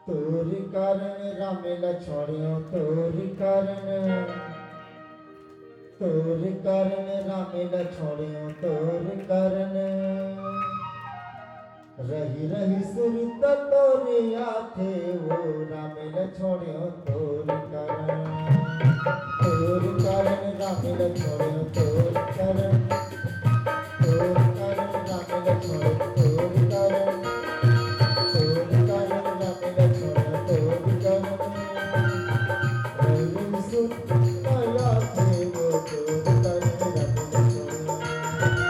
तोर कारण रामेला छोड़ियो तोर कारण रामेला छोड़ियो तोर कारण रही रही सुरत तोरे आथे वो रामेला छोड़ियो तोर कारण रामेला छोड़ियो तोर कारण रामेला छोड़ियो तोर कारण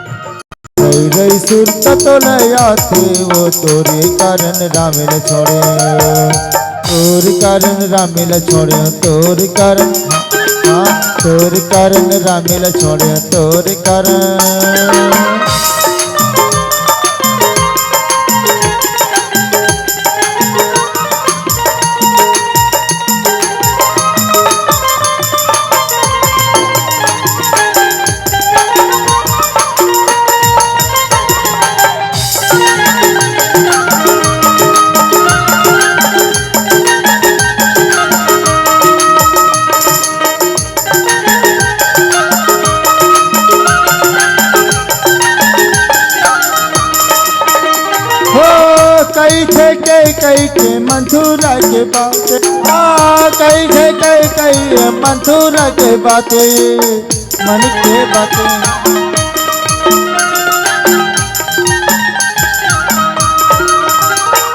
रही सुरत तो नया थे वो तोरे कारण रामेला छोड़े तोर कारण रामेला छोड़े तोर कारण तोर कारण रामेला छोड़े तोर कारण कई के मथुरा के बातें कई मथुरा के बातें मन के बातें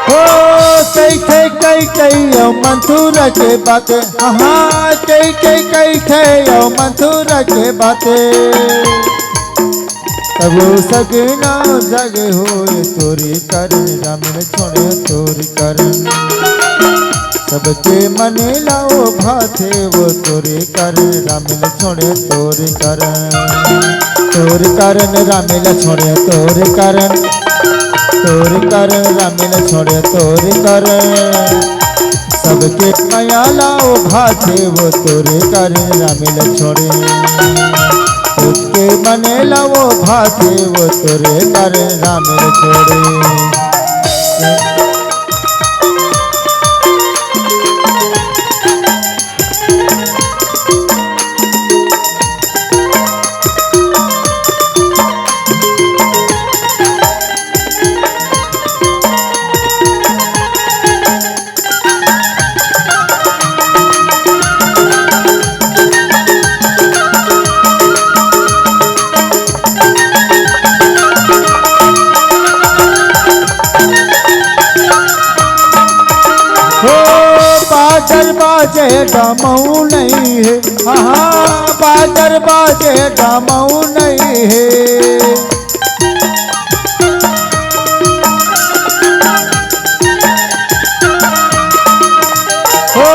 हो कई मथुरा के बातें हाँ कई मथुरा के बातें तब सगना जग होए तोरी करण रामेला छोड़े तोरी करण सबके मन लाओ भाथे वो तोरी करण रामेला छोड़े तोरी करण रामेला छोड़े तोरी करण रामेला छोड़े तोरी करण सबके माया लाओ भाथे वो तोरी करण रामेला छोड़े उसके मने लवो भाते वो तोरे कारण रामेला छोड़े बाजर बाजे डमऊ नहीं है हाँ बाजर बाजे डमऊ नहीं है हो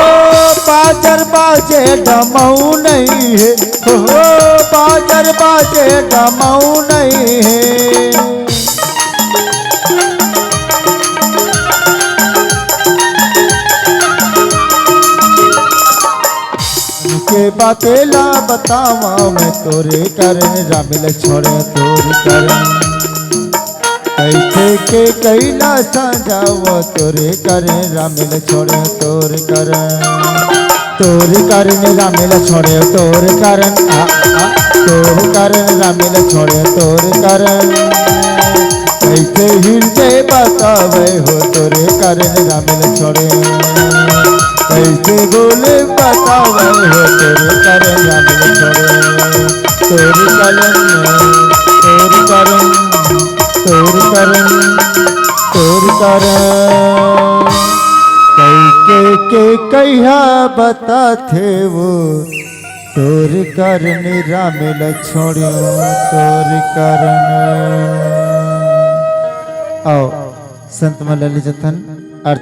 बाजर बाजे डमऊ नहीं है हो बाजर बाजे डमऊ नहीं है के बातें ला बतावा मैं तोरे कारण रामेला छोड़े तोरी कारण कैसे के कैला साझावा तोरे कारण रामेला छोड़े तोरी कारण रामेला छोड़े तोरी कारण रामेला छोड़े तोरी कारण कैसे हृदय बतावे हो तोरे कारण रामेला छोड़े कैसे बोले बतावे हो तेरे कारण रामेला छोड़े तोरी कारण के कहिया बता थे वो तोरी कारण रामेला छोड़ियो तोरी कारण आओ संत मल्ल जतन अर्थ